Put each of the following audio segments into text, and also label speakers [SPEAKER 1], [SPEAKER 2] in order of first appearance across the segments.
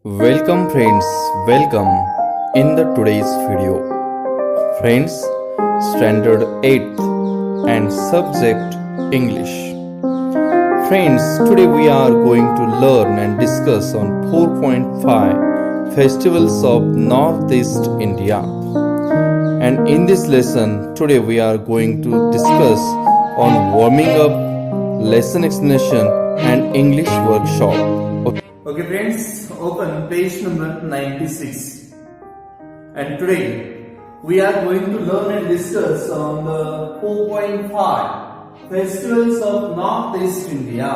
[SPEAKER 1] Welcome friends, welcome in the today's video. Friends, standard 8th and subject English. Friends, today we are going to learn and discuss on 4.5 festivals of Northeast India. And in this lesson, today we are going to discuss on warming up, lesson explanation and English workshop.
[SPEAKER 2] Okay friends, open page number 96. And today we are going to learn and discuss on the 4.5 festivals of Northeast India.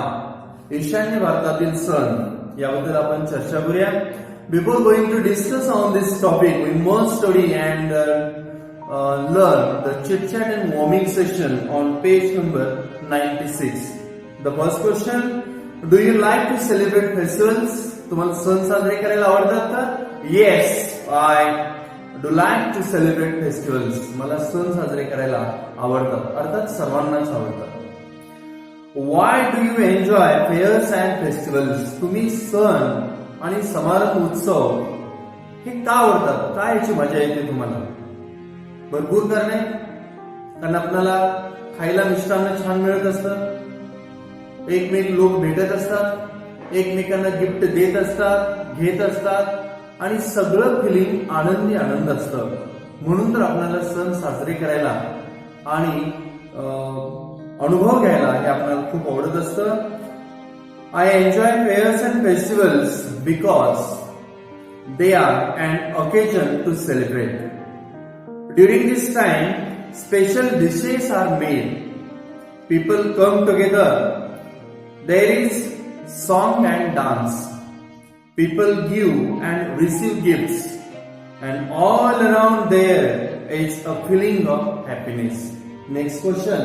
[SPEAKER 2] ईशान्य भारतातील सण याबद्दल आपण चर्चा करूया. Before going to discuss on this topic, we must study and learn the chit chat and warming session on page number 96. The first question: Do you like to celebrate festivals? तुम्हाला सण साजरे करायला आवडतात का? Yes, I do like to celebrate festivals. मला सण साजरे करायला आवडतात. अर्थात सर्वांनाच आवडतात. Why do you enjoy fairs and festivals? तुम्ही सण आणि समारंभ उत्सव हे का आवडतात? काय याची मजा येते तुम्हाला? भरपूर कारणे. कारण आपल्याला खायला मिष्टान्न छान मिळत असतं, एकमेक लोक भेटत असतात, एकमेकांना गिफ्ट देत असतात, घेत असतात आणि सगळं फिलिंग आनंदी आनंद असतं. म्हणून तर आपल्याला सण साजरे करायला आणि अनुभव घ्यायला हे आपल्याला खूप आवडत असतं. I enjoy fairs and festivals because they are an occasion to celebrate. During this time special dishes are made. People come together. There is song and dance. People give and receive gifts, and all around there is a feeling of happiness. Next question: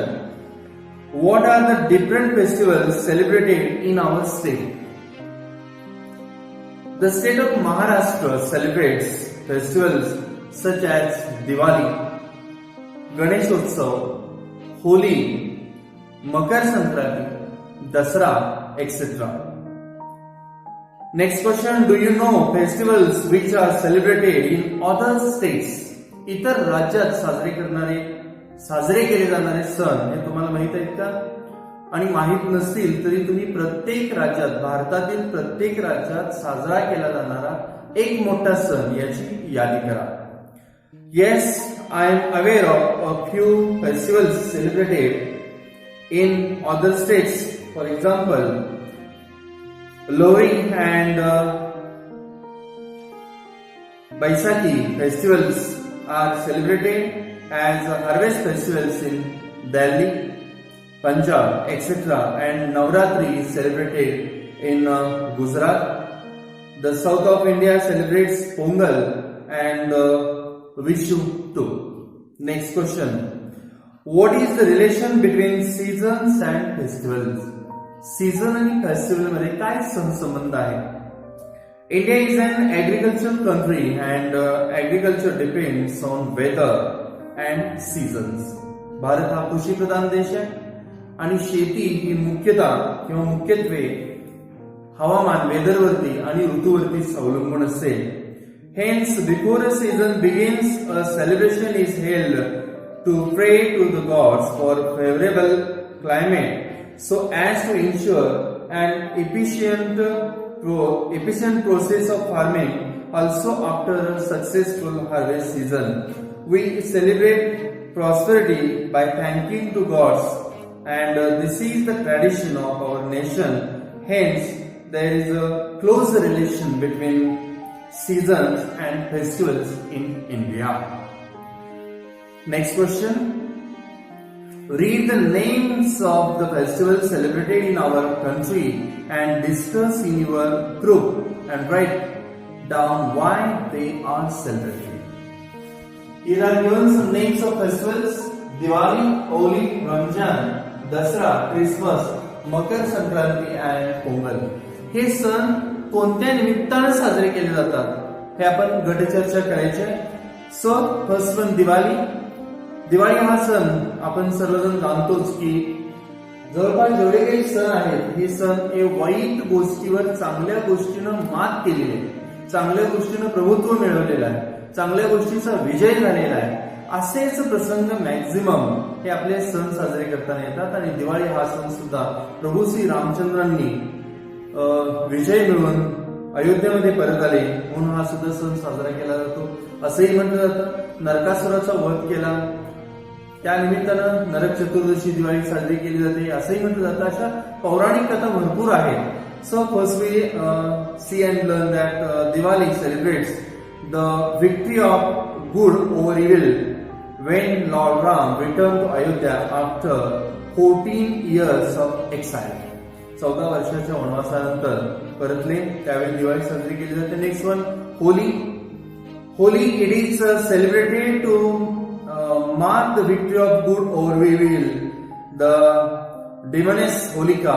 [SPEAKER 2] What are the different festivals celebrated in our state? The state of Maharashtra celebrates festivals such as Diwali, Ganeshotsav, Holi, Makar Sankranti, Dasra, etc. Next question: Do you know festivals which are celebrated in other states? इतर राज्यात साजरे केले जाणारे सण हे तुम्हाला माहित आहेत का? आणि माहित नसतील तरी तुम्ही प्रत्येक राज्यात, भारतातील प्रत्येक राज्यात साजरा केला जाणारा एक मोठा सण याची यादी करा. Yes, I am aware of a few festivals celebrated in other states. For example, Lohri and Baisakhi festivals are celebrated as harvest festivals in Delhi, Punjab, etc. And Navratri is celebrated in Gujarat. The south of India celebrates Pongal and Vishu too. Next question: What is the relation between seasons and festivals? Season आणि festival मध्ये काय संबंध आहे? India is an agriculture country and agriculture depends on weather and seasons. Bharat हा कृषी प्रधान देश आहे आणि शेती ही मुख्यत्वे हवामान, वेदरवरती आणि ऋतूवरती अवलंबून असते. Hence, before a season begins, a celebration is held to pray to the gods for favorable climate, so as to ensure an efficient process of farming. Also, after a successful harvest season, we celebrate prosperity by thanking to gods, and this is the tradition of our nation. Hence, there is a close relation between seasons and festivals in India. Next question: Read the names of the festivals celebrated in our country and discuss in your group and write down why they are celebrated. Here are given some names of festivals: Diwali, Holi, Ramzan, Dasra, Christmas, Makar Sankranti and Pongal. हे सण कोणत्या निमित्ताने साजरे केले जातात हे आपण गटचर्चा करायची आहे. So first one Diwali. Diwali हा सण आपण सर्वजण जाणतोच की जवळपास जेवढे काही सण आहेत हे सण हे वाईट गोष्टीवर चांगल्या गोष्टीनं मात केलेले चांगल्या गोष्टीनं प्रभुत्व मिळवलेलं आहे, चांगल्या गोष्टीचा विजय झालेला आहे, असेच प्रसंग मॅक्झिमम हे आपले सण साजरे करताना येतात. आणि दिवाळी हा सण सुद्धा प्रभू श्री रामचंद्रांनी विजय मिळवून अयोध्येमध्ये परत आले म्हणून हा सुद्धा सण साजरा केला जातो. असंही म्हटलं जातं नरकासुराचा वध केला त्या निमित्तानं नरक चतुर्दशी दिवाळी साजरी केली जाते असंही म्हटलं जातं. अशा पौराणिक कथा भरपूर आहेत. So first we see and learn that Diwali celebrates the victory of good over evil when Lord Ram returned to Ayodhya after 14 years of exile. 14 वर्षाच्या वनवासानंतर परतले त्यावेळी दिवाळी साजरी केली जाते. Next one Holi. Holi it is celebrated to mark the victory of good over evil. The demoness Holika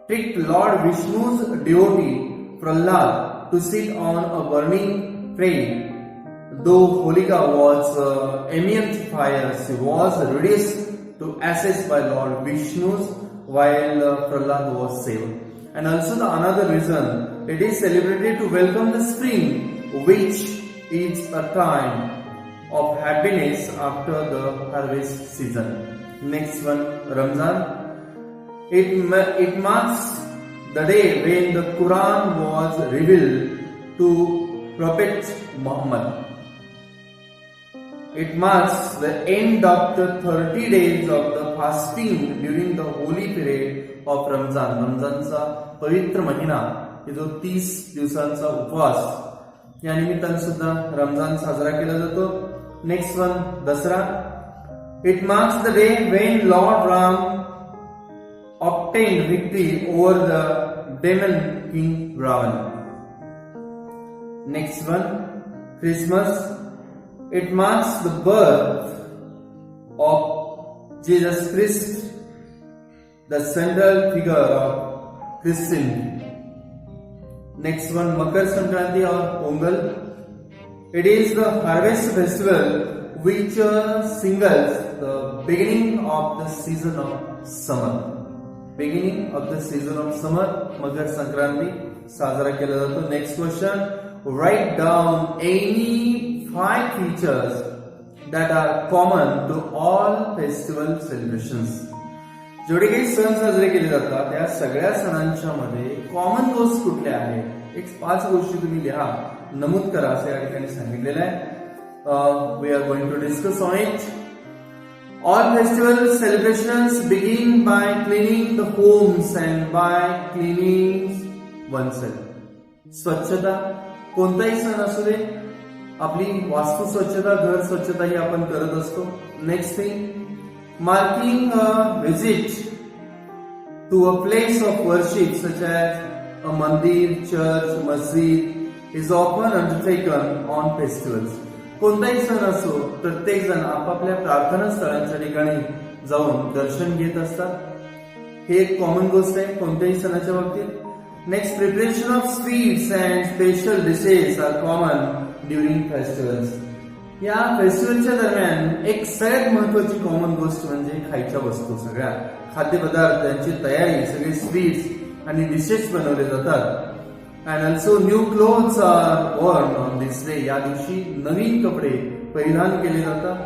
[SPEAKER 2] tricked Lord Vishnu's devotee Prahlad to sit on a burning flame. Though Holika was immense fire, she was reduced to ashes by Lord Vishnu's while Prahlad was saved. And also the another reason it is celebrated to welcome the spring, which is a time of happiness after the harvest season. Next one, Ramzan. It marks the day when the Quran was revealed to Prophet Muhammad. It marks the end of the 30 days of the fasting during the holy period of Ramzan. रमजानचा पवित्र महिना हे जो 30 दिवसांचा उपवास या निमित्ताने सुद्धा रमजान साजरा केला जातो. Next one, Dussehra. It marks the day when Lord Ram obtained victory over the demon king Ravan. Next one, Christmas. It marks the birth of Jesus Christ, the central figure of Christianity. Next one, Makar Sankranti or Pongal. It is the harvest festival which signals the beginning of the season of summer. Beginning of the season of summer, Makar Sankranti साजरा केला जातो. Next question, write down any 5 features that are common to all festival celebrations. जेवढे काही सण साजरे केले जातात त्या सगळ्या सणांच्या मध्ये कॉमन गोष्ट कुठल्या आहेत एक 5 गोष्टी तुम्ही लिहा, नमूद करा असं या ठिकाणी सांगितलेलं आहे. We are going to discuss on it. All festival celebrations begin by cleaning the homes and by cleaning oneself. स्वच्छता कोणताही सण असू दे, आपली वास्तू स्वच्छता, घर स्वच्छता ही आपण करत असतो. Next thing, marking a visit to a place of worship such as a mandir, church, masjid is often undertaken on festivals. कोणताही सण असो प्रत्येक जण आपापल्या प्रार्थना स्थळांच्या ठिकाणी जाऊन दर्शन घेत असतात. हे एक कॉमन गोष्ट आहे कोणत्याही सणाच्या बाबतीत. Next, preparation of sweets and special dishes are common during festivals. या फेस्टिवलच्या दरम्यान एक सगळ्यात महत्वाची कॉमन गोष्ट म्हणजे खायच्या वस्तू, सगळ्या खाद्यपदार्थ त्यांची तयारी, सगळे स्वीट्स आणि डिशेस बनवले जातात. And also new clothes are worn on this day. या दिवशी नवीन कपडे परिधान केले जातात.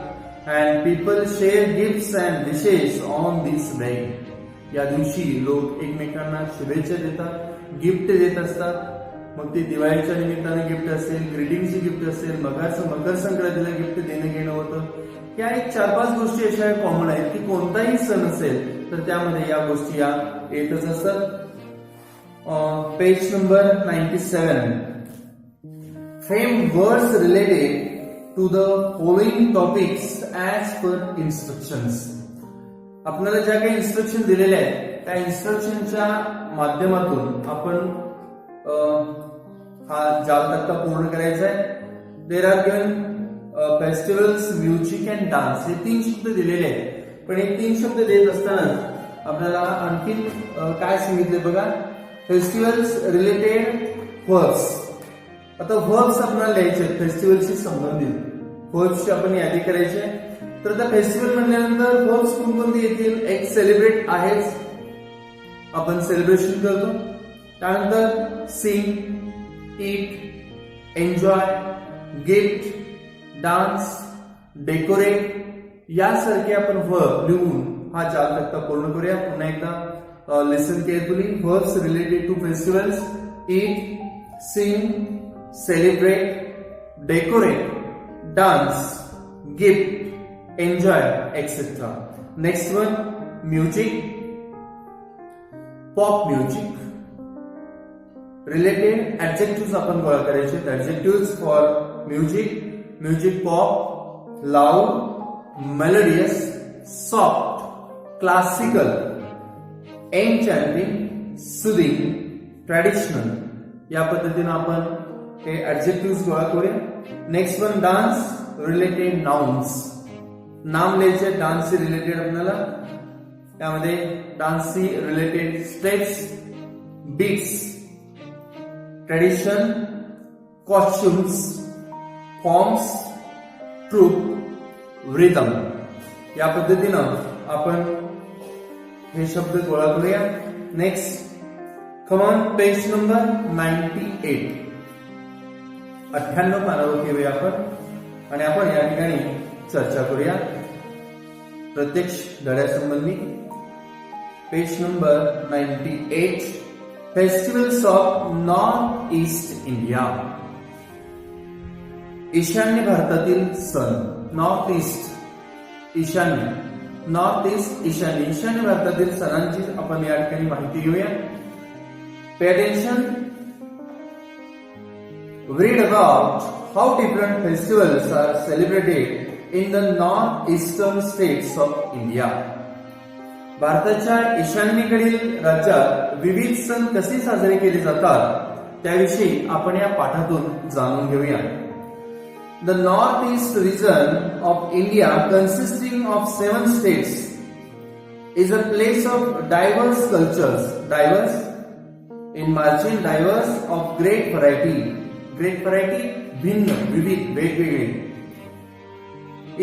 [SPEAKER 2] And people share gifts and dishes on this day. या दिवशी लोक एकमेकांना शुभेच्छा देतात, गिफ्ट देत असतात. मग ते दिवाळीच्या निमित्ताने गिफ्ट असेल, ग्रीटिंगची गिफ्ट असेल, मकर संक्रांतीला गिफ्ट देणं घेणं होतं. या एक 4-5 गोष्टी अशा कॉमन आहेत की कोणताही सण असेल तर त्यामध्ये या गोष्टी या येतच असतात. Page number 97. Frame words related to the following topics as per instructions. आपल्याला ज्या काही इन्स्ट्रक्शन दिलेल्या आहेत त्या इन्स्ट्रक्शनच्या माध्यमातून आपण हा जाल तक्ता पूर्ण करायचा आहे. There are given festivals, music and dance. हे 3 शब्द दिलेले आहेत. पण हे 3 शब्द देत असताना आपल्याला आणखी काय सांगितले बघा. Festivals related verbs. आता वर्ब्स आपल्याला लिहायचे आहेत फेस्टिवलशी संबंधित वर्ब्सची आपण यादी करायची आहे. तर आता फेस्टिवल म्हणल्यानंतर वर्ब्स कोणकोणते येतील. एक सेलिब्रेट आहेच, आपण सेलिब्रेशन करतो. त्यानंतर सिंग, ईट, एन्जॉय, गिफ्ट, डान्स, डेकोरेट यासारखे आपण वर्ब लिहून हा चाल तक्ता पूर्ण करूया. पुन्हा एकदा listen carefully. Verbs related to festivals: eat, sing, celebrate, decorate, dance, gift, enjoy etcetera. Next one music. Pop music. Related adjective आपण गोळा करायचे. Adjective for music: music pop, loud, melodious, soft, classical, enchanting, soothing, traditional. या पद्धतीने आपण हे adjective गोळा करूया. Next one dance. Related nouns. नाम लिहायचे डान्सशी रिलेटेड आपल्याला. त्यामध्ये डान्सशी related steps, beats, tradition, costumes, forms, troupe, rhythm. या पद्धतीनं आपण हे शब्द गोळा करूया. Next come on page number 98. 98 पानावर घेऊया आपण आणि आपण या ठिकाणी चर्चा करूया प्रत्यक्ष धड्यासंबंधी. Page number 98. Festivals of north east India. ईशान्य भारतातील सण. नॉर्थ ईस्ट, ईशान्य. नॉर्थ ईस्ट, ईशान्य. ईशान्य भारतातील सणांची आपण या ठिकाणी माहिती घेऊया. Pay attention. Read about how different festivals are celebrated in the northeastern states of India. भारताच्या ईशान्येकडील राज्यात विविध सण कसे साजरे केले जातात त्याविषयी आपण या पाठातून जाणून घेऊया. The northeast region of India, consisting of 7 states, is a place of diverse cultures. Diverse in margin, diverse of great variety. Great variety, भिन्न, विविध, वेगवेगळे.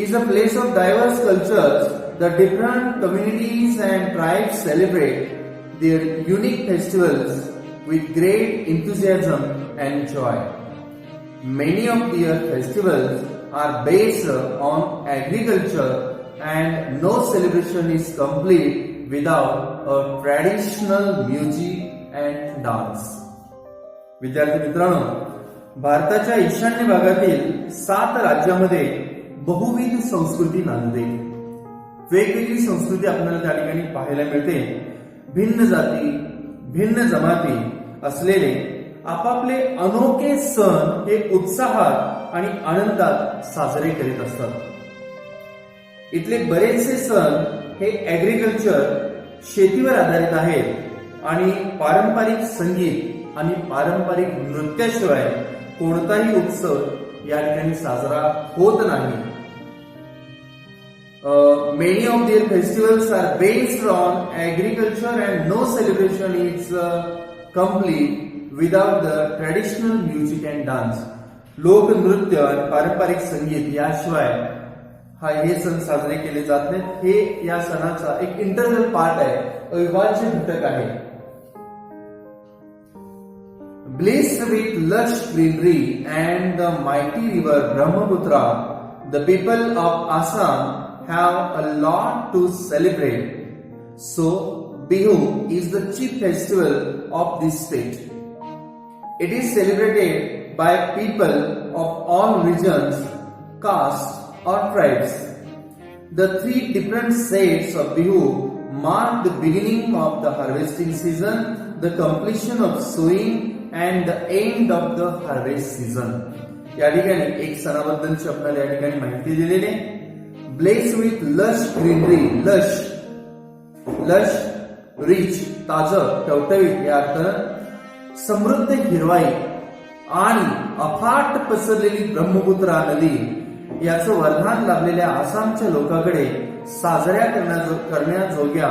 [SPEAKER 2] Is a place of diverse cultures. The different communities and tribes celebrate their unique festivals with great enthusiasm and joy. Many of their festivals are based on agriculture and no celebration is complete without a traditional music and dance. विद्यार्थी मित्रांनो, भारताच्या ईशान्य भागातील 7 राज्यामध्ये बहुविध संस्कृती नांदते. वेगवेगळी संस्कृती आपल्याला त्या ठिकाणी पाहायला मिळते. भिन्न जाती, भिन्न जमाती असलेले आपापले अनोखे सण हे उत्साहात आणि आनंदात साजरे करीत असतात. इथले बरेचसे सण हे ऍग्रिकल्चर, शेतीवर आधारित आहेत आणि पारंपरिक संगीत आणि पारंपरिक नृत्याशिवाय कोणताही उत्सव या ठिकाणी साजरा होत नाही. Many of their festivals are based on agriculture and no celebration is complete without the traditional music and dance. लोकनृत्य आणि पारंपरिक संगीत याशिवाय हे सण साजरे केले जात नाहीत. हे या सणाचा एक इंटरनल पार्ट आहे, अविभाज्य घटक आहे. Blessed with lush greenery and the mighty river Brahmaputra, the people of Assam have a lot to celebrate. So, Bihu is the chief festival of this state. It is celebrated by people of all regions, castes or tribes. The 3 different sets of Bihu mark the beginning of the harvesting season, the completion of sowing and the end of the harvest season. या ठिकाणी एक सणाबद्दलची आपल्याला या ठिकाणी माहिती दिलेली आहे. Blessed with lush greenery. lush rich, ताजं, टवटवीत या अर्थानं समृद्ध हिरवाई आणि अफाट पसरलेली ब्रह्मपुत्रा नदी याचं वरदान लाभलेल्या आसामच्या लोकांकडे साजऱ्या करण्याजोग्या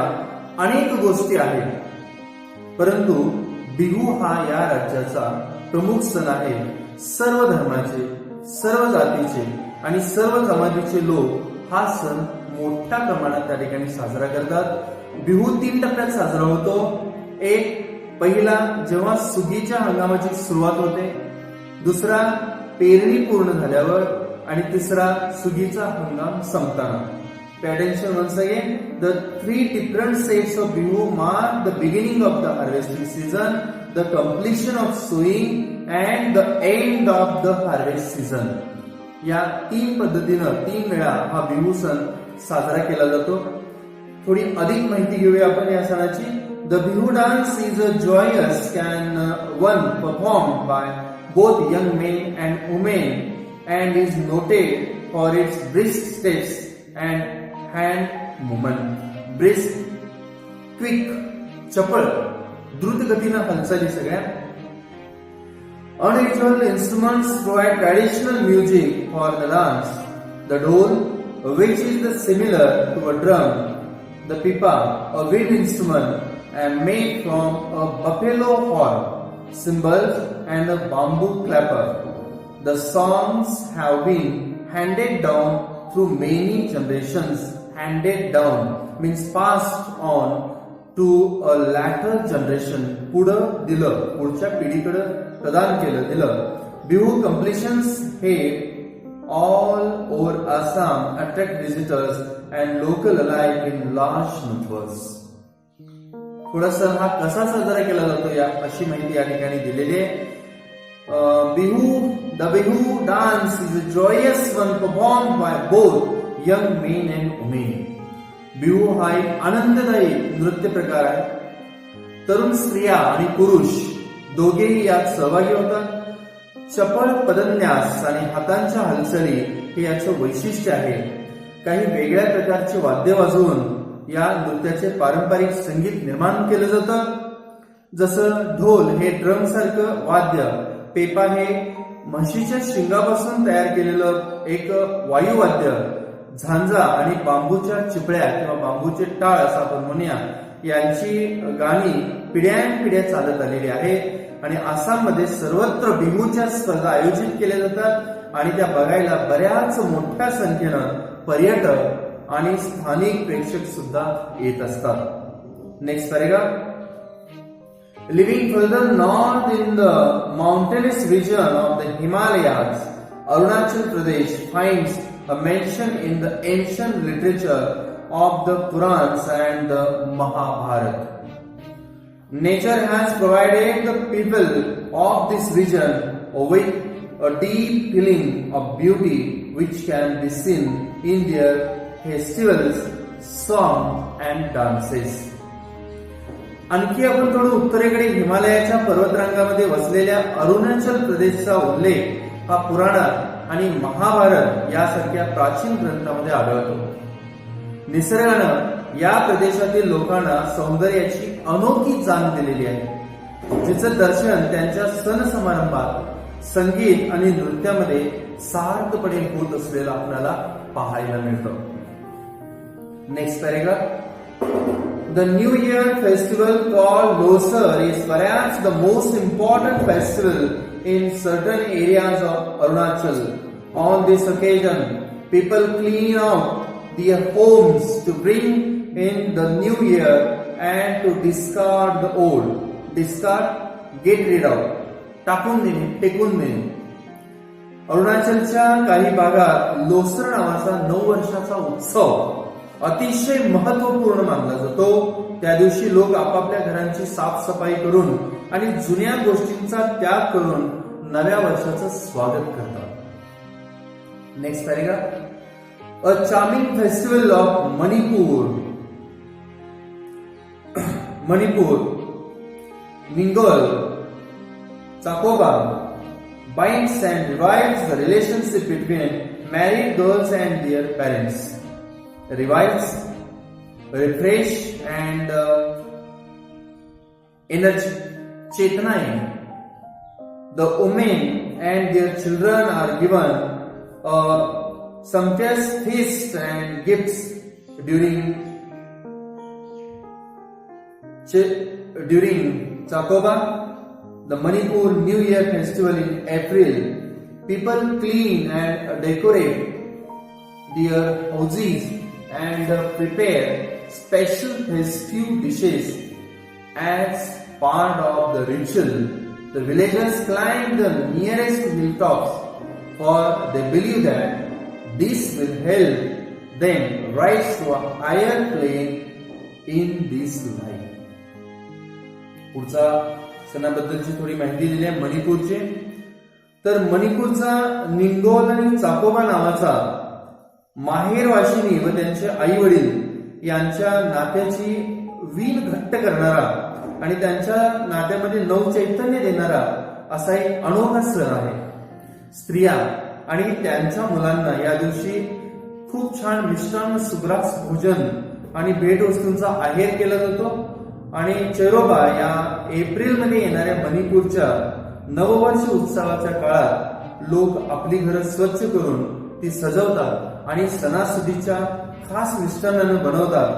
[SPEAKER 2] अनेक गोष्टी आहेत. परंतु बिहू हा या राज्याचा प्रमुख सण आहे. सर्व धर्माचे, सर्व जातीचे आणि सर्व जमातीचे लोक हा सण मोठ्या प्रमाणात त्या ठिकाणी साजरा करतात. बिहू 3 टप्प्यात साजरा होतो. एक पहिला जेव्हा सुगीच्या हंगामाची सुरुवात होते, दुसरा पेरणी पूर्ण झाल्यावर आणि तिसरा सुगीचा हंगाम संपताना. Pay attention once again. The three different states of Bihu mark the beginning of the harvesting season, the completion of sowing and the end of the harvest season. या तीन पद्धतीनं तीन वेळा हा बिहू सण साजरा केला जातो. थोडी अधिक माहिती घेऊया आपण या सणाची. The Bihu dance is a joyous one performed by both young men and women and is noted for its brisk steps and hand movement. Brisk, quick, चपळ, द्रुत गतीनं हालचाली सगळ्या. Unusual instruments provide traditional music for the dance. The dhol, which is similar to a drum, the pipa, a wind instrument and made from a buffalo horn, cymbals and a bamboo clapper. The songs have been handed down through many generations. Handed down means passed on to a later generation. पुढं दिलं, पुढच्या पिढीकडे प्रदान केलं, दिलं. Bihu completions held all over Assam attract visitors and local alike in large numbers. थोडासा हा कसा साजरा केला जातो या अशी माहिती या ठिकाणी दिलेली आहे. The Bihu dance is a joyous one performed by both young men and women. Bihu हा एक आनंददायी नृत्य प्रकार आहे. तरुण स्त्रिया आणि पुरुष दोघेही यात सहभागी होतात. चपळ पदन्यास आणि हातांच्या हालचाली हे याचं वैशिष्ट्य आहे. काही वेगळ्या प्रकारचे वाद्य वाजवून या नृत्याचे पारंपरिक संगीत निर्माण केलं जातं. जसं ढोल हे ड्रम सारखं वाद्य, पेपा हे म्हशीच्या शिंगापासून तयार केलेलं एक वायुवाद्य, झांजा आणि बांबूच्या चिपळ्या किंवा बांबूचे टाळ असं आपण म्हणूया, यांची गाणी पिढ्यानपिढ्या चालत आलेली आहे. आणि आसाममध्ये सर्वत्र बिहूच्या स्पर्धा आयोजित केल्या जातात आणि त्या बघायला बऱ्याच मोठ्या संख्येनं पर्यटक आणि स्थानिक प्रेक्षक सुद्धा येत असतात. Next paragraph. Living further north in the mountainous region of the Himalayas, Arunachal Pradesh finds a mention in the ancient literature of the Purans and the Mahabharata. Nature has provided the people of this region with a deep feeling of beauty which can be seen in their festivals, songs and dances. आणखी आपण थोडं उत्तरेकडे हिमालयाच्या पर्वतरांगामध्ये वसलेल्या अरुणाचल प्रदेशचा उल्लेख हा पुराणात आणि महाभारत यासारख्या प्राचीन ग्रंथामध्ये आढळतो. निसर्गानं या प्रदेशातील लोकांना सौंदर्याची अनोखी जाण दिलेली आहे, जिचं दर्शन त्यांच्या सण समारंभात संगीत आणि नृत्यामध्ये सार्थपणे होत असलेलं आपल्याला पाहायला मिळतं. Next paragraph. The New Year festival called Losar is perhaps the most important festival in certain areas of Arunachal. On this occasion, people clean out their homes to bring in the new year and to discard the old. Discard, get rid of. टाकून देणे, फेकून देणे. अरुणाचलच्या काही भागात लोसर नावाचा 9 वर्षाचा उत्सव अतिशय महत्वपूर्ण मानला जातो. त्या दिवशी लोक आपापल्या घरांची साफसफाई करून आणि जुन्या गोष्टींचा त्याग करून नव्या वर्षाचं स्वागत करतात. Next paragraph. A charming festival of Manipur. Manipur, Ningol, Chakouba binds and revives the relationship between married girls and their parents. Revives, refresh and energy, chetna. The women and their children are given a sumptuous feast and gifts during Chakoba, the Manipur New Year festival in April. People clean and decorate their houses and prepare special festive dishes as part of the ritual The villagers climbed the nearest hilltops, for they believe that this will help them rise to a higher plane in this life. पुढचा सणाबद्दलची थोडी माहिती दिली आहे मणिपूरचे. तर मणिपूरचा निंगोल आणि चाकोबा नावाचा माहेरवाशिनी व त्यांचे आई वडील यांच्या नात्याची वीण घट्ट करणारा आणि त्यांच्या नात्यामध्ये नवचैतन्य देणारा असा एक अनोखा सण आहे. स्त्रिया आणि त्यांच्या मुलांना या दिवशी खूप छान मिष्टान्न सुग्रास भोजन आणि भेटवस्तूंचा आहेर केला जातो. आणि चैरोबा या एप्रिलमध्ये येणाऱ्या मणिपूरच्या नववर्ष उत्सवाच्या काळात लोक आपली घरं स्वच्छ करून ती सजवतात आणि सणासुदीच्या खास मिष्टान्न बनवतात.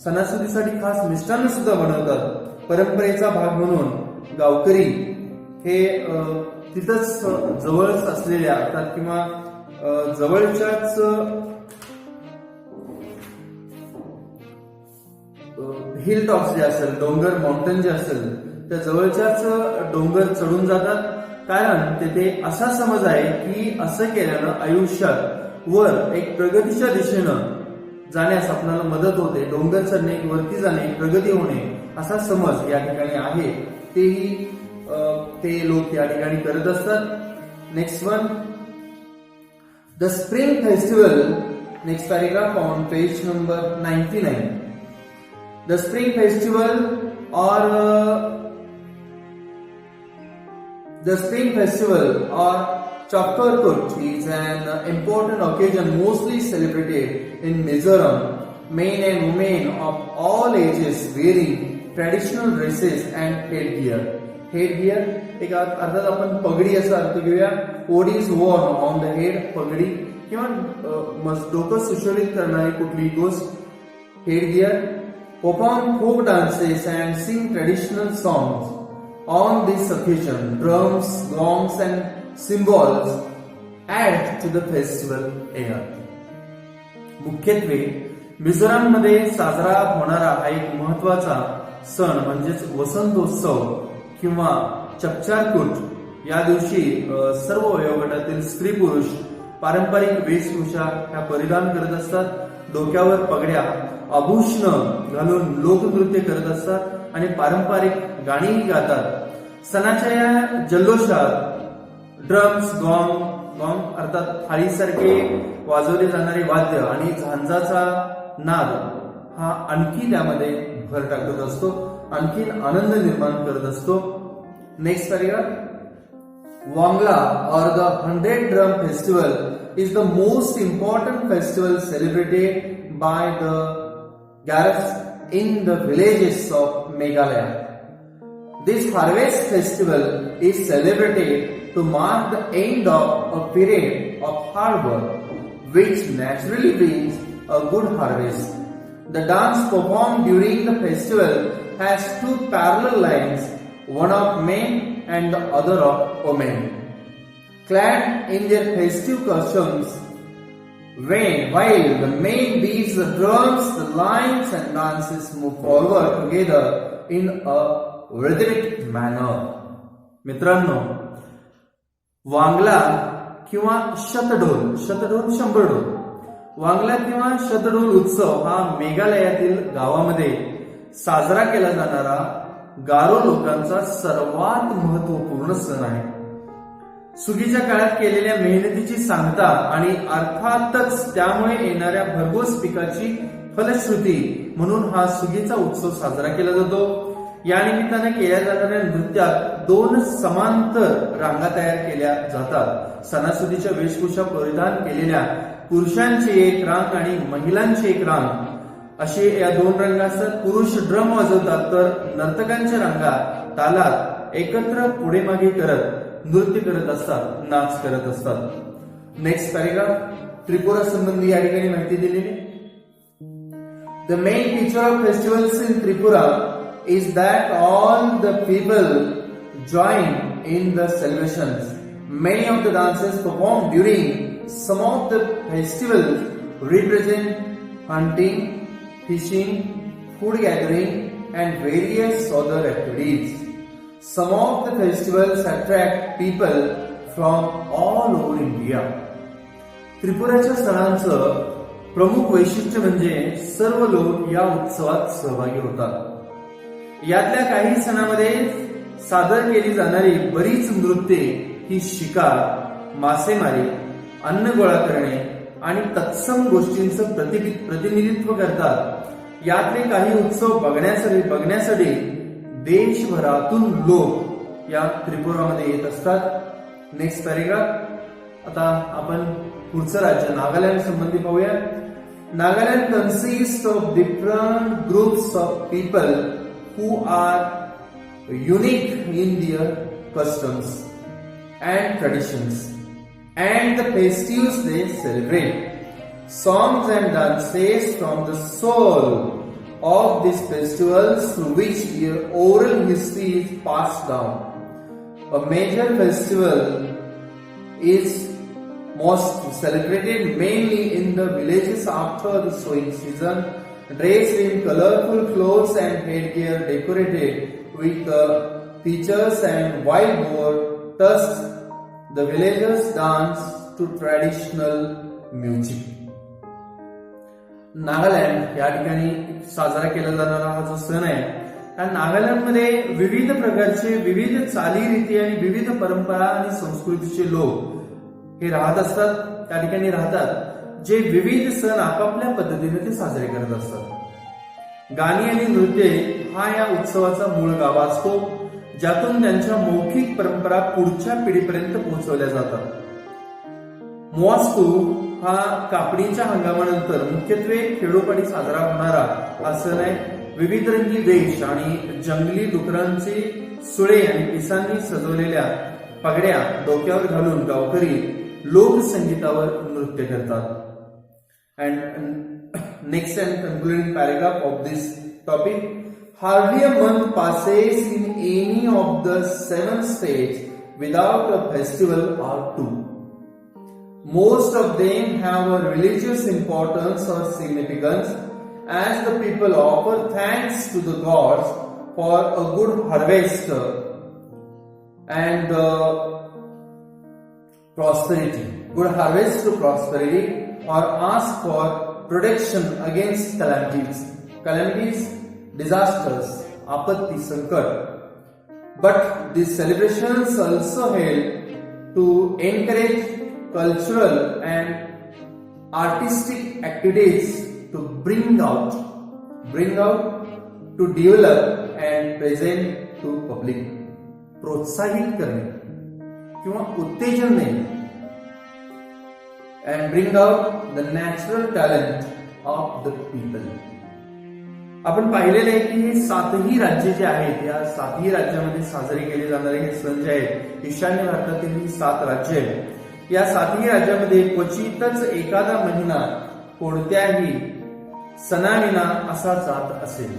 [SPEAKER 2] सणासुदीसाठी खास मिष्टान्न सुद्धा बनवतात. परंपरेचा भाग म्हणून गावकरी हे तिथंच जवळच असलेल्या अर्थात किंवा जवळच्याच हिल टॉप्स जे असेल, डोंगर माउंटन जे असेल त्या जवळच्याच डोंगर चढून जातात. कारण तेथे असा समज आहे की असं केल्यानं आयुष्यात वर एक प्रगतीच्या दिशेनं जाण्यास आपल्याला मदत होते. डोंगर चढणे, वरती जाणे, प्रगती होणे असा समज या ठिकाणी आहे. तेही ते लोक या ठिकाणी करत असतात. Next one, the spring festival. Next paragraph on page number 99. The spring festival or Chakkar-Kut is an important occasion mostly celebrated in Mizoram. Men and women of all ages wearing traditional dresses and headgear. Headgear एक अर्थात आपण पगडी असा अर्थ घेऊया. What is worn on the head, पगडी किंवा डोकं सुशोभित करणारी कुठली गोष्ट, headgear. Perform folk dances and sing traditional songs. On this occasion, drums, gongs and cymbals add to the festival air. मुख्यत्वे मिझोराममध्ये साजरा होणारा हा एक महत्वाचा सण म्हणजेच वसंतोत्सव किंवा चक्चारकूट. या दिवशी सर्व वयोगटातील स्त्री पुरुष पारंपरिक वेशभूषा ह्या परिधान करत असतात. डोक्यावर पगड्या, आभूषण घालून लोकनृत्य करत असतात आणि पारंपरिक गाणीही गातात. सणाच्या या जल्लोषात ड्रम्स, गॉंग अर्थात थाळीसारखे वाजवले जाणारे वाद्य आणि झांजाचा नाद हा आणखी त्यामध्ये भर टाकत असतो, आणखीन आनंद निर्माण करत असतो. Next paragraph. Wangala or the 100 Drum Festival is the most important festival celebrated by the Gareths in the villages of Meghalaya. This harvest festival is celebrated to mark the end of a period of hard work, which naturally brings a good harvest. The dance performed during the festival has two parallel lines, one of men and the other of women. Clad in their festive costumes, while the men beats the drums, the lines and dances move forward together in a rhythmic manner. मित्रांनो, वांगला किंवा शतढोल 100 ढोल. वांगला किंवा शतढोल उत्सव हा मेघालयातील गावामध्ये साजरा केला जाणारा गारो लोकांचा सर्वात महत्वपूर्ण सण आहे. सुगीच्या काळात केलेल्या मेहनतीची सांगता आणि अर्थातच त्यामुळे येणाऱ्या भरघोस पिकाची फलश्रुती म्हणून हा सुगीचा उत्सव साजरा केला जातो. या निमित्ताने केल्या जाणाऱ्या नृत्यात 2 समांतर रांगा तयार केल्या जातात. सणासुदीच्या वेशभूषा परिधान केलेल्या पुरुषांची एक रांग आणि महिलांची एक रांग असे या 2 रंगा असतात. पुरुष ड्रम वाजवतात तर नर्तकांच्या रांगा तालात एकत्र पुढे मागे करत नृत्य करत असतात, नाच करत असतात. Next paragraph. त्रिपुरा संबंधी या ठिकाणी माहिती दिलेली. The main feature of festivals in Tripura is that all the people join in the celebrations. Many of the dances performed during some of the festivals represent hunting, fishing, food gathering and various other activities. Some of the festivals attract people from all over India. त्रिपुराच्या सणांचं प्रमुख वैशिष्ट्य म्हणजे सर्व लोक या उत्सवात सहभागी होतात. यातल्या काही सणामध्ये सादर केली जाणारी बरीच नृत्ये ही शिकार, मासेमारी, अन्न गोळा करणे आणि तत्सम गोष्टींचं प्रतिनिधित्व करतात. यातले काही उत्सव बघण्यासाठी देशभरातून लोक या त्रिपुरामध्ये येत असतात. Next paragraph. आता आपण पुढचं राज्य नागालँड संबंधी पाहूया. Nagaland consist of different groups of people who are unique in their customs and traditions and the festives they celebrate. Songs and dances from the soul of these festivals through which their oral history is passed down. A major festival is most celebrated mainly in the villages after the sowing season, dressed in colorful clothes and headgear decorated with feathers and wild boar tusks. The villagers dance to traditional music. Nagaland या ठिकाणी साजरा केला जाणारा हा जो सण आहे, हा नागालँडमध्ये विविध प्रकारचे विविध चालीरीती आणि विविध परंपरा आणि संस्कृतीचे लोक हे राहत असतात. त्या ठिकाणी राहतात, जे विविध सण आपापल्या पद्धतीने ते साजरे करत असतात. गाणी आणि नृत्य हा या उत्सवाचा मूळ गाभा असतो, ज्यातून त्यांच्या मौखिक परंपरा पुढच्या पिढीपर्यंत पोहोचवल्या जातात. मोआस्तू हा कापणीच्या हंगामानंतर मुख्यत्वे खेडोपाडी साजरा होणारा हा सण आहे. विविध रंगी वेश आणि जंगली डुकरांचे सुळे आणि पिसांनी सजवलेल्या पगड्या डोक्यावर घालून गावकरी लोकसंगीतावर नृत्य करतात. And next and concluding paragraph of this topic. Hardly a month passes in any of the 7 states without a festival or two. Most of them have a religious importance or significance, as the people offer thanks to the gods for a good harvest and prosperity. Good harvest to prosperity, or ask for protection against calamities, disasters, आपत्ती, संकट. But these celebrations also help to encourage cultural and artistic activities to bring out, to develop and present to public. प्रोत्साहित करणे किंवा उत्तेजन देणे and bring out the natural talent of the people. आपण पाहिलेलं आहे की हे 7ही राज्य जे आहेत, या 7ही राज्यामध्ये साजरे केले जाणारे हे सण जे आहेत, ईशान्य भारतातील ही 7 राज्य आहेत. या 7ही राज्यामध्ये क्वचितच एखादा महिना कोणत्याही सणाविना असा जात असेल.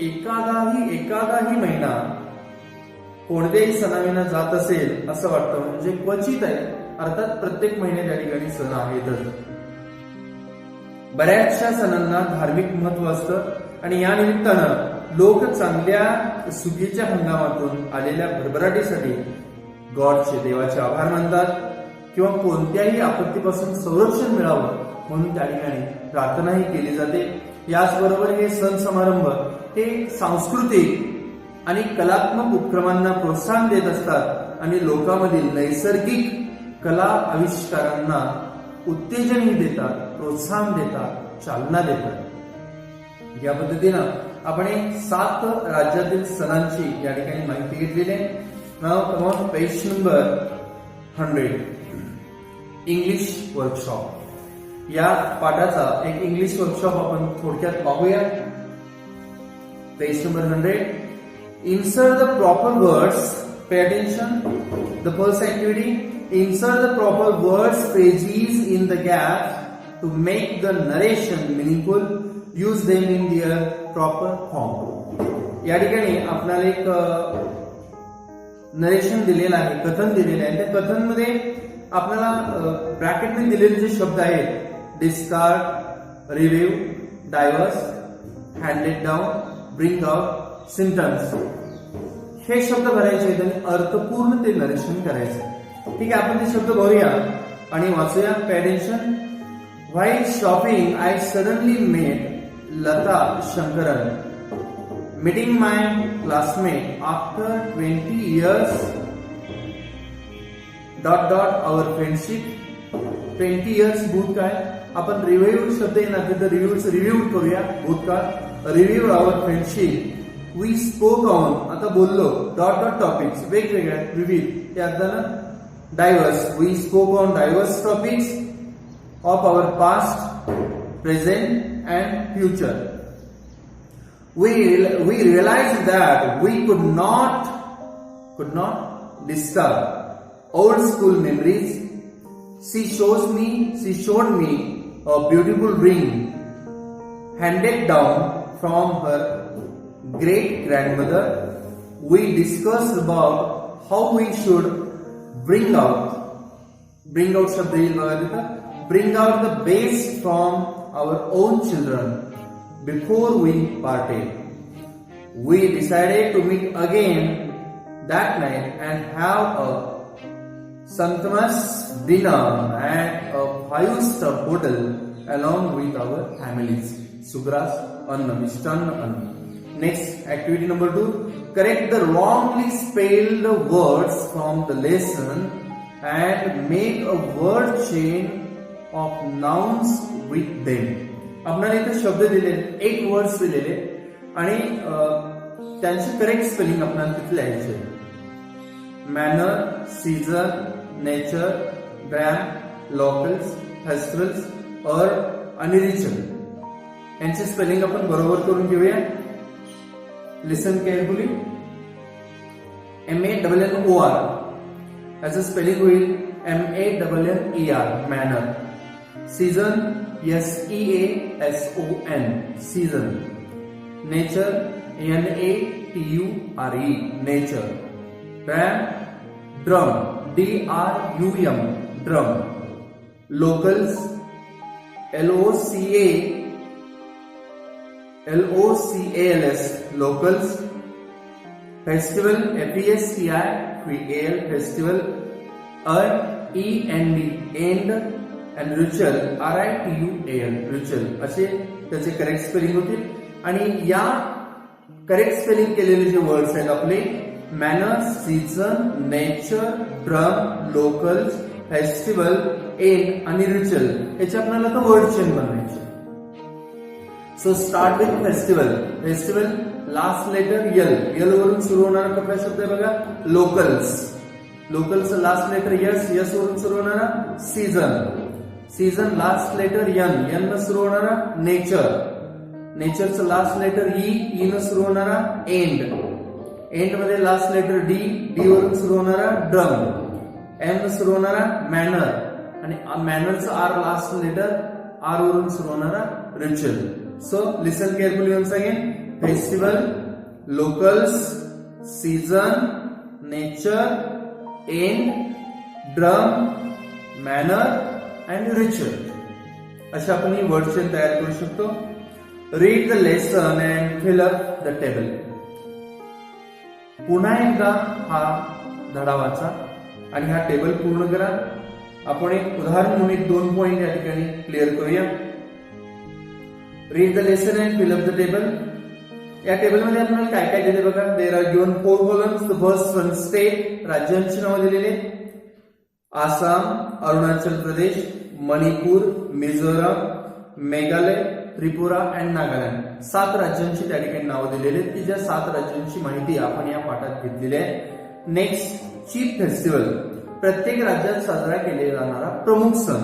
[SPEAKER 2] एखादाही महिना कोणत्याही सणाविना जात असेल असं वाटतं, म्हणजे क्वचित आहे. अर्थात प्रत्येक महिन्यात त्या ठिकाणी सण आहेतच. बऱ्याचशा सणांना धार्मिक महत्व असतं आणि या निमित्तानं लोक चांगल्या सुगीच्या हंगामातून आलेल्या भरभराटीसाठी गॉडचे, देवाचे आभार मानतात किंवा कोणत्याही आपत्तीपासून संरक्षण मिळावं म्हणून त्या ठिकाणी प्रार्थनाही केली जाते. याचबरोबर हे सण समारंभ हे सांस्कृतिक आणि कलात्मक उपक्रमांना प्रोत्साहन देत असतात आणि लोकांमधील नैसर्गिक कला आविष्कारांना उत्तेजनही देतात, प्रोत्साहन देतात, चालना देतात. या पद्धतीनं आपण 7 राज्यातील सणांची या ठिकाणी माहिती घेतलेली आहे. Now come on page number 100, English workshop. या पाठाचा एक इंग्लिश वर्कशॉप आपण थोडक्यात पाहूया. Page number 100. Insert the proper words. Pay attention. The first activity. Insert the proper words, phrases in the gaps to make the narration meaningful. Use them in their proper form. या ठिकाणी आपल्याला एक narration दिलेलं आहे, कथन दिलेलं आहे. त्या कथनमध्ये आपल्याला ब्रॅकेटने दिलेले जे शब्द आहेत, discard, review, diverse, handed down, bring out, symptoms, हे शब्द भरायचे आहेत आणि अर्थपूर्ण ते नरेशन करायचं. ठीक आहे, आपण ते शब्द भरूया आणि वाचूया. Pay attention. While shopping I suddenly met Lata Shankaran. Meeting my classmate after 20 years. Dot dot our friendship. 20 years भूतकाळ. आपण रिव्ह्यू शब्द येणार तिथं रिव्ह्यू करूया. भूतकाळ. Review our friendship. We spoke on. आता बोललो. डॉट डॉट टॉपिक्स वेगवेगळ्या विविध या अर्थानं diverse. We spoke on diverse topics of our past, present and future. We realized that we could not disturb old school memories. She showed me a beautiful ring handed down from her great grandmother. We discussed about how we should bring out शब्द येईल बघा तिथं. Bring out the best from our own children before we parted. We decided to meet again that night and have a sumptuous dinner at a 5-star hotel along with our families. Sugras Anna, Mishtanna Anna. Next, activity number 2. Correct the wrongly spelled words from the lesson and make a word chain of nouns with them. आपल्याला इथे शब्द दिले, एक words दिलेले आणि त्यांचे correct spelling आपल्याला तिथे लिहायचे. Manner, season, nature, gram, locals, festivals, अर्थ आणि रिचल यांचे स्पेलिंग आपण बरोबर करून घेऊया. लिसन केअरफुली. MANNOR याचं स्पेलिंग होईल MANNER, manner. Season, SEASON, season. Nature, NATURE, nature. Drum, DRUM, drum. Locals, LOCALS, locals. Festival, FESTIVAL, festival. END, end. and ritual, RITUAL, ritual असे त्याचे करेक्ट स्पेलिंग होतील. आणि या करेक्ट स्पेलिंग केलेले जे वर्ड्स आहेत आपले manner, season, nature, drum, locals, festival, end आणि रिच्युअल याचे आपल्याला आता वर्ड चेन बनवायचे. So start with festival. Festival last letter L वरून सुरू होणारा कुठला शब्द आहे बघा. Locals. Locals last letter S वरून सुरू होणारा. सीझन लास्ट लेटर यन न सुरू होणारा. नेचरचं लास्ट लेटर ई न सुरू होणारा. एंड मध्ये लास्ट लेटर डी वरून सुरू होणारा. ड्रम. एम न सुरू होणारा. मॅनर आणि मॅनरचं आर लास्ट लेटर आर वरून सुरू होणारा. Ritual. So listen carefully once again. Festival, locals, season, nature, end, drum, manner and ritual अशा आपण ही वर्ड चेन तयार करू शकतो. Read the lesson and fill up the table. पुन्हा एकदा हा धडा वाचा आणि हा टेबल पूर्ण करा. आपण एक उदाहरण म्हणून 2 पॉइंट या ठिकाणी क्लिअर करूया. Read the lesson and fill up the table. या टेबलमध्ये आपल्याला काय काय दिले बघा. There are given 4 columns. The first one state, राज्यांची नावं दिलेली. आसाम, अरुणाचल प्रदेश, मणिपूर, मिझोराम, मेघालय, त्रिपुरा अँड नागालँड 7 राज्यांची त्या ठिकाणी नावं दिलेली आहेत की ज्या 7 राज्यांची माहिती आपण या पाठात घेतलेली आहे. Next, chief festival. प्रत्येक राज्यात साजरा केला जाणारा प्रमुख सण.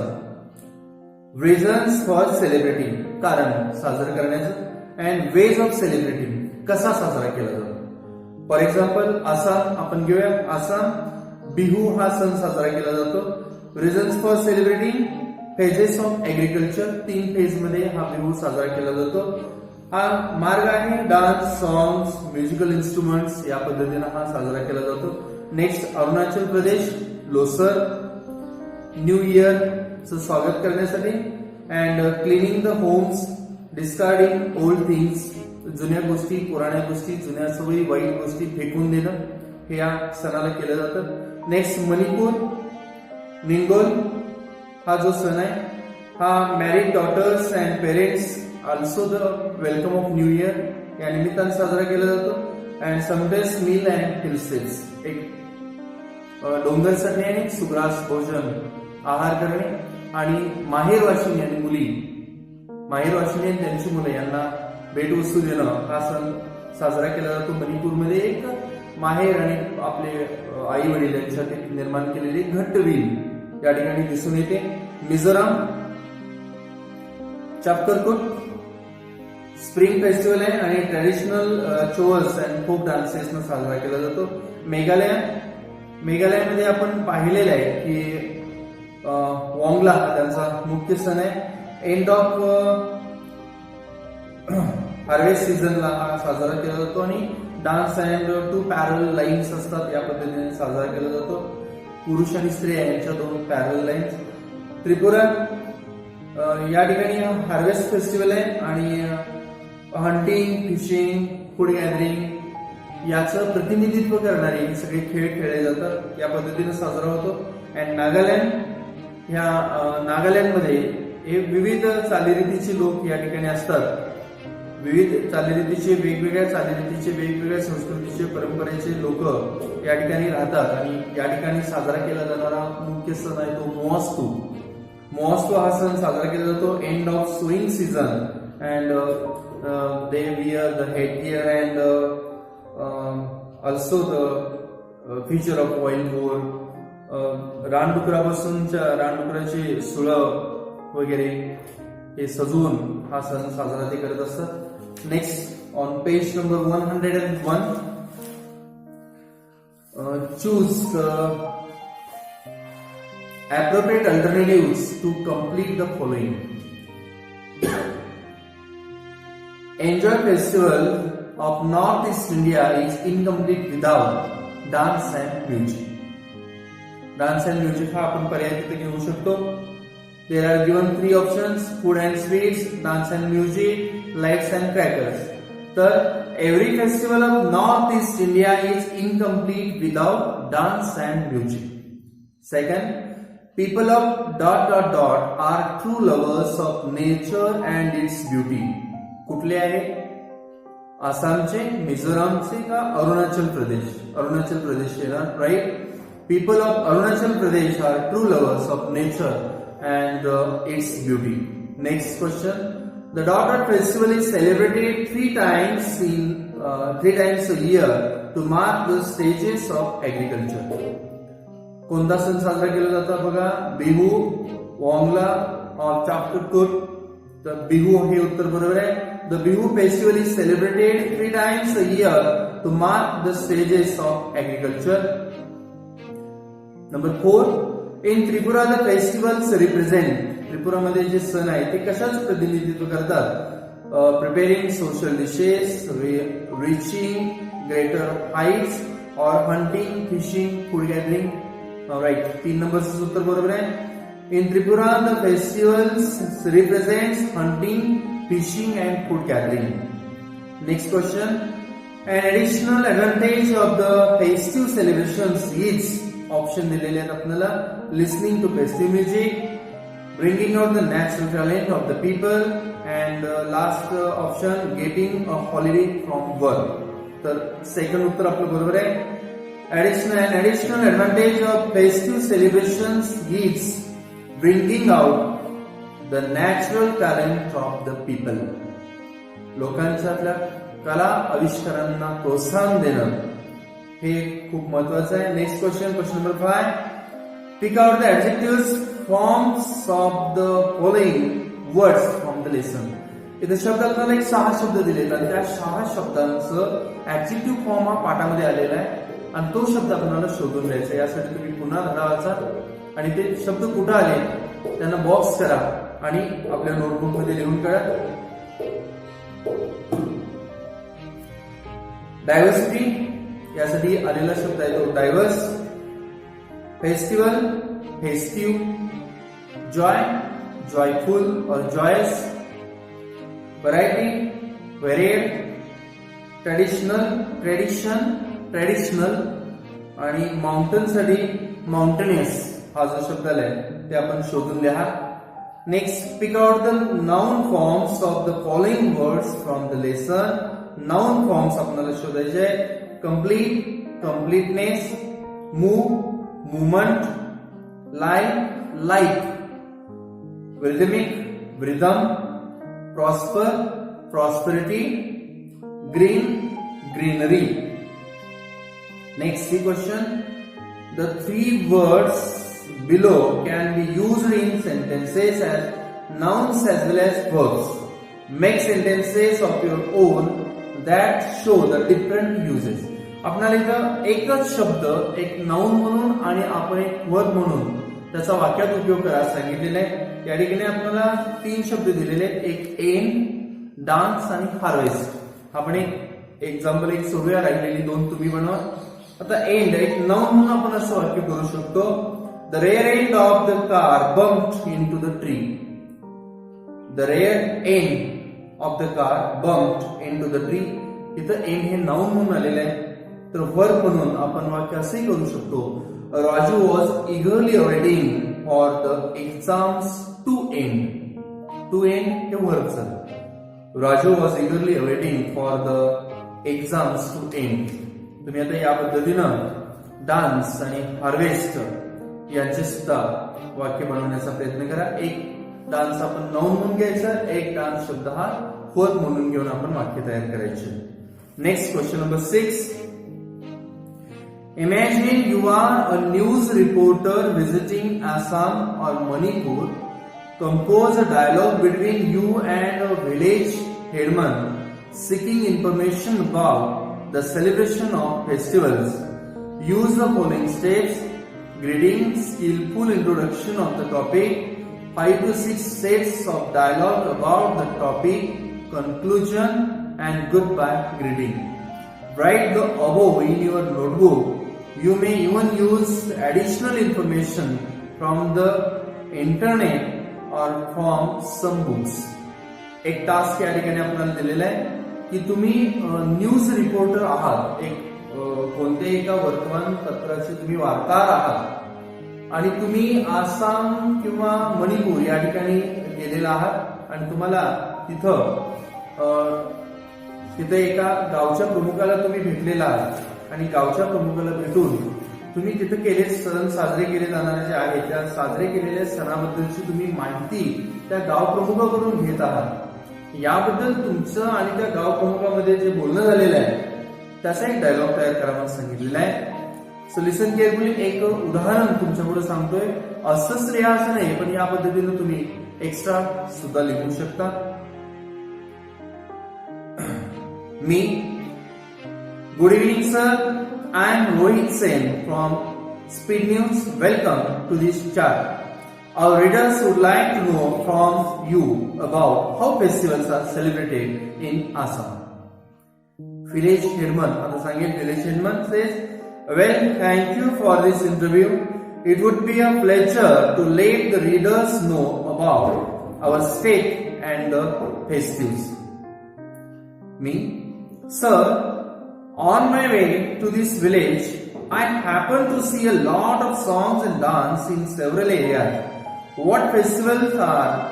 [SPEAKER 2] रिझन्स फॉर सेलिब्रेटिंग, कारण साजरा करण्याचं. अँड वेज ऑफ सेलिब्रेटिंग, कसा साजरा केला जातो. फॉर एक्झाम्पल आसाम आपण घेऊया. आसाम बिहू हा सण साजरा केला जातो. Reasons for celebrating, phases of agriculture, 3 phase मध्ये हा बिहू साजरा केला जातो. हा मार्ग आहे. डान्स, सॉंग्स, म्युझिकल इन्स्ट्रुमेंट्स या पद्धतीने हा साजरा केला जातो. नेक्स्ट, अरुणाचल प्रदेश लोसर, न्यू इयरचं स्वागत करण्यासाठी. And cleaning the homes, discarding old things जुन्या गोष्टी, पुराण्या गोष्टी, जुन्या सवयी, वाईट गोष्टी फेकून देणं हे या सणाला केलं जातं. नेक्स्ट मणिपूर निंगोल हा जो सण आहे हा married daughters and parents also the welcome of new year या निमित्तानं साजरा केला जातो. अँड समडेस मील अँड हिलसेल्स, एक डोंगर चढणे आणि सुग्रास भोजन आहार करणे आणि माहेर वाशिणी आणि मुली, माहेर वाशिणी आणि त्यांची मुलं यांना भेटवस्तू देणं हा सण साजरा केला जातो. मणिपूरमध्ये एक माहेर आणि आपले आई वडील यांच्यात एक निर्माण केलेली घट्ट वील या ठिकाणी दिसून येते. मिझोराम चापकरकूट स्प्रिंग फेस्टिवल आहे आणि ट्रॅडिशनल चोअर्स अँड फोक डान्सेस न साजरा केला जातो. मेघालयामध्ये आपण पाहिलेलं आहे की वॉंगला हा त्यांचा मुख्य सण आहे. एंड ऑफ हार्वेस्ट सीझनला हा साजरा केला जातो आणि डान्स अँड 2 पॅरल लाईन्स असतात या पद्धतीने साजरा केला जातो. पुरुष आणि स्त्रिया यांच्या 2 पॅरल लाईन्स. त्रिपुरा या ठिकाणी हार्वेस्ट फेस्टिवल आहे आणि हंटिंग, फिशिंग, फूड गॅदरिंग याचं प्रतिनिधित्व करणारे सगळे खेळ खेळले जातात या पद्धतीने साजरा होतो. अँड नागालँडमध्ये हे विविध चालीरीतीचे लोक या ठिकाणी असतात. विविध चालीरीतीचे, वेगवेगळ्या चालीरीतीचे, वेगवेगळ्या संस्कृतीचे, परंपरेचे लोक या ठिकाणी राहतात आणि या ठिकाणी साजरा केला जाणारा मुख्य सण आहे तो मोआस्तू. मोआस्तू हा सण साजरा केला जातो end of sowing season and they wear the headgear and also the feature of wild boar. रानडुकराची सुळं वगैरे हे सजवून हा सण साजरा ते करत असतात. Next on page number 101 choose the appropriate alternatives to complete the following. Enjoy festival of Northeast India is incomplete without dance and music. Dance and music हा आपण पर्याय तिथे घेऊ शकतो. There are given 3 options: food and sweets, dance and music, lights and crackers. तर every festival of Northeast India is incomplete without dance and music. Second, people of ... are true lovers of nature and its beauty. कुठले आहे? आसामचे, मिझोरामचे का अरुणाचल प्रदेश? अरुणाचल प्रदेश येणार, right? People of Arunachal Pradesh are true lovers of nature and its beauty. Next question. The Daughter Festival is celebrated 3 times a year to mark the stages of agriculture. कोणता सण साजरा केला जातो बघा? बिहू, वॉंगला और चापकरकूट. तर बिहू हे उत्तर बरोबर आहे. The Bihu festival is celebrated 3 times a year to mark the stages of agriculture. Number 4. In Tripura the festivals represent. त्रिपुरामध्ये जे सण आहे ते कशाचं प्रतिनिधित्व करतात? Preparing social dishes, reaching greater heights or hunting, fishing, food gathering. Right. 3 नंबरचं उत्तर बरोबर आहे. In Tripura the festivals represents hunting, fishing and food gathering. Next question. An additional advantage of the festive celebrations is option दिलेले आहेत आपल्याला. Listening to festive music, bringing out the natural talent of the people and last option getting a holiday from work. तर second उत्तर आपलं बरोबर आहे. Additional advantage of festive celebrations is bringing out the natural talent of the people. लोकांच्यातल्या कला आविष्कारांना प्रोत्साहन देणं हे खूप महत्वाचं आहे. Next question number 5. Pick out the adjectives forms of the following words from the lesson. इथे शब्द आपल्याला एक 6 शब्द दिलेत आणि त्या 6 शब्दांचं ऍडजेक्टिव्ह फॉर्म हा पाठामध्ये आलेला आहे आणि तो शब्द आपल्याला शोधून द्यायचा. यासाठी तुम्ही पुन्हा धडा वाचा आणि ते शब्द कुठं आले त्यांना बॉक्स करा आणि आपल्या नोटबुक मध्ये लिहून काढा. डायव्हर्सिटी यासाठी आलेला शब्द आहे तो diverse. Festival, festive. Joy, joyful और जॉयस. Variety, variegated. ट्रेडिशनल आणि माउंटन साठी माउंटेनियस हा जो शब्द आलाय ते आपण शोधून लिहा. Next, speak out the noun forms of the following words from the lesson. Noun forms आपल्याला शोधायचे आहे. Complete, completeness, move, movement, like, rhythmic, rhythm, prosper, prosperity, green, greenery. Next question. The three words below can be used in sentences as nouns as well as verbs. Make sentences of your own that show the different uses. आपल्याला इथं एकच शब्द एक noun म्हणून आणि आपण एक verb म्हणून त्याचा वाक्यात उपयोग करायला सांगितलेला आहे. या ठिकाणी आपल्याला 3 शब्द दिलेले आहेत. एक एंड, डान्स आणि हार्वेस्ट. आपण एक एक्झाम्पल सोडूया, राहिलेली 2 तुम्ही बनवा. आता एंड एक नाउन म्हणून आपण असं वाक्य करू शकतो. The rare end of the car bumped into the tree. The rare end of the car bumped into the tree. इथं एंड हे नाउन म्हणून आलेलं आहे. तर वर्ब म्हणून आपण वाक्य असे करू शकतो. Raju was eagerly awaiting for the exams to end. To end हे verb झालं. Raju was eagerly awaiting for the exams to end. तुम्ही आता या पद्धतीनं डान्स आणि हार्वेस्ट यांचे सुद्धा वाक्य बनवण्याचा प्रयत्न करा. एक डान्स आपण नाउन म्हणून घ्यायचा, एक डान्स शब्द हा वर्ब म्हणून घेऊन आपण वाक्य तयार करायचे. Next question number 6. Imagine you are a news reporter visiting Assam or Manipur. Compose a dialogue between you and a village headman seeking information about the celebration of festivals. Use the following steps: greeting, skillful introduction of the topic, 5 to 6 sets of dialogue about the topic, conclusion, and goodbye greeting. Write the above in your notebook. You may even use additional information from the internet or from some books. एक task या ठिकाणी आपल्याला दिलेला आहे की तुम्ही news reporter आहात. एक कोणत्याही एका वर्तमानपत्राचे तुम्ही वार्ताहर आहात आणि तुम्ही आसाम किंवा मणिपूर या ठिकाणी गेलेला आहात आणि तुम्हाला तिथे एका गावच्या प्रमुखाला तुम्ही भेटलेला आहात आणि गावच्या प्रमुखाला भेटून तुम्ही तिथे केलेले सण साजरे केले जाणारे जे आहेत त्या साजरे केलेल्या सणाबद्दलची तुम्ही माहिती त्या गाव प्रमुखाकडून घेत आहात. याबद्दल तुमचं आणि त्या गाव प्रमुखामध्ये जे बोलणं झालेलं आहे त्याचा एक डायलॉग तयार करायला सांगितलेला आहे. So listen carefully. एक उदाहरण तुमच्यापुढे सांगतोय. असंच लिहा असं नाही, पण या पद्धतीने तुम्ही एक्स्ट्रा सुद्धा लिहू शकता. मी Good evening, sir. I am Rohit Sen from Speed News. Welcome to this chat. Our readers would like to know from you about how festivals are celebrated in Assam. Village Headman, Village Headman says, well, thank you for this interview. It would be a pleasure to let the readers know about our state and the festives. Me, sir, on my way to this village, I happened to see a lot of songs and dance in several areas. What festivals are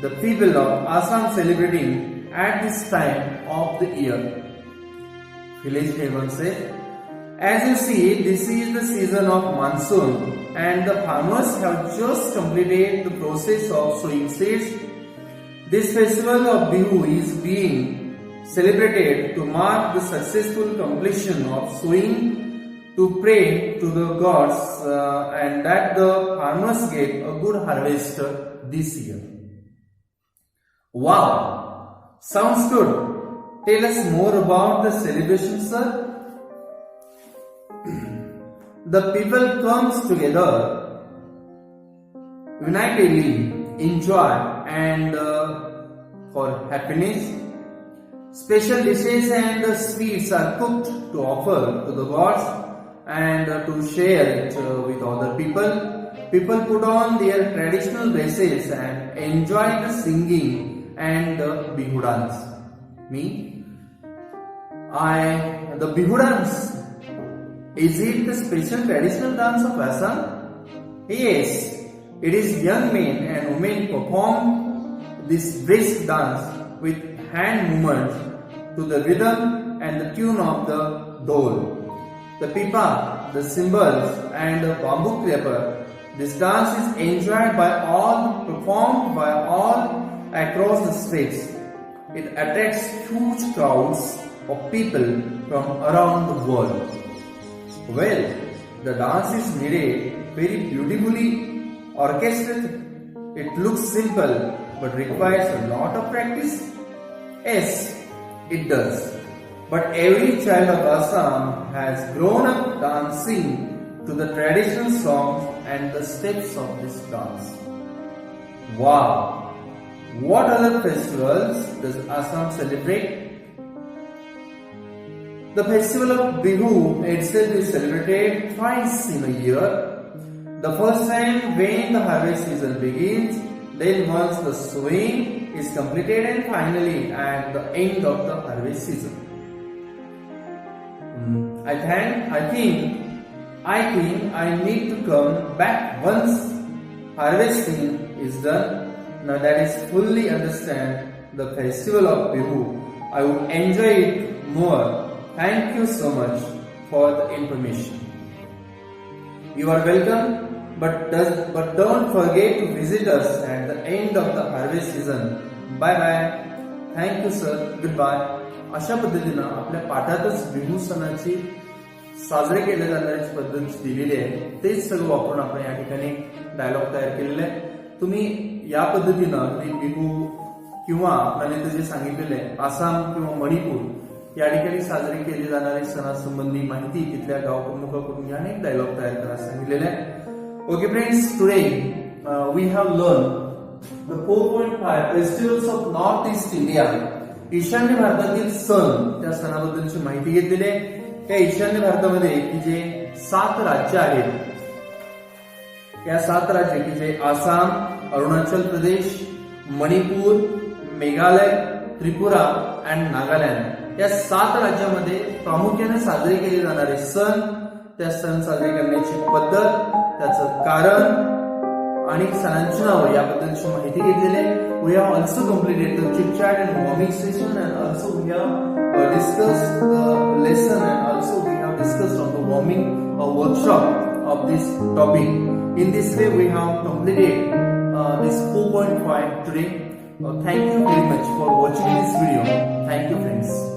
[SPEAKER 2] the people of Assam celebrating at this time of the year? Village Headman said, as you see, this is the season of monsoon and the farmers have just completed the process of sowing seeds. This festival of Bihu is being celebrated to mark the successful completion of sowing, to pray to the gods and that the farmers get a good harvest this year. Wow, sounds good. Tell us more about the celebration, sir. The people comes together unitedly, enjoy and for happiness. Special dishes and sweets are cooked to offer to the gods and to share it with other people. People put on their traditional dresses and enjoy the singing and the bihu dance. Me, The Bihu dance. Is it the special traditional dance of Assam? Yes, it is young men and women perform this brisk dance with hand movements to the rhythm and the tune of the dole. The pipa, the cymbals and the bamboo clapper. This dance is enjoyed by all, performed by all across the states. It attracts huge crowds of people from around the world. Well, the dance is needed very beautifully orchestrated. It looks simple but requires a lot of practice. Yes, it does. But every child of Assam has grown up dancing to the traditional songs and the steps of this dance. Wow! What other festivals does Assam celebrate? The festival of Bihu itself is celebrated twice in a year. The first time when the harvest season begins, then once the sowing is completed, and finally at the end of the harvest season. I think I need to come back once harvesting is done. Now that is fully understand the festival of Bihu. I would enjoy it more. Thank you so much for the information. You are welcome, but don't forget to visit us at the end of the harvest season. Bye bye. Thank you sir. Goodbye. अशा पद्धतीनं आपल्या पाठातच बिहू सणाची साजरे केले जाणारी पद्धत दिलेली आहे. तेच सगळं वापरून आपण या ठिकाणी डायलॉग तयार केलेले आहे. तुम्ही या पद्धतीनं बिहू किंवा आपल्याला जे सांगितलेले आहे आसाम किंवा मणिपूर या ठिकाणी साजरे केले जाणारे सणासंबंधी माहिती तिथल्या गाव प्रमुखाकडून याने डायलॉग तयार करायला सांगितलेले आहे. Okay friends, today we have learn the 4.5 festivals of north east India. ईशान्य भारतातील सण, त्या सणाबद्दलची माहिती घेतलेली आहे. त्या ईशान्य भारतामध्ये की जे 7 राज्य आहेत, या 7 राज्य की जे आसाम, अरुणाचल प्रदेश, मणिपूर, मेघालय, त्रिपुरा अँड नागालँड, या 7 राज्यामध्ये प्रामुख्याने साजरे केले जाणारे सण, त्या सण साजरे करण्याची पद्धत, त्याचं कारण आणि सणांची नावं याबद्दलची माहिती घेतलेली आहे. We have also completed the chit chat and warming session, and also we have discussed the lesson, and also we have discussed on the warming workshop of this topic. In this way we have completed this 4.5 today. Thank you very much for watching this video. Thank you friends.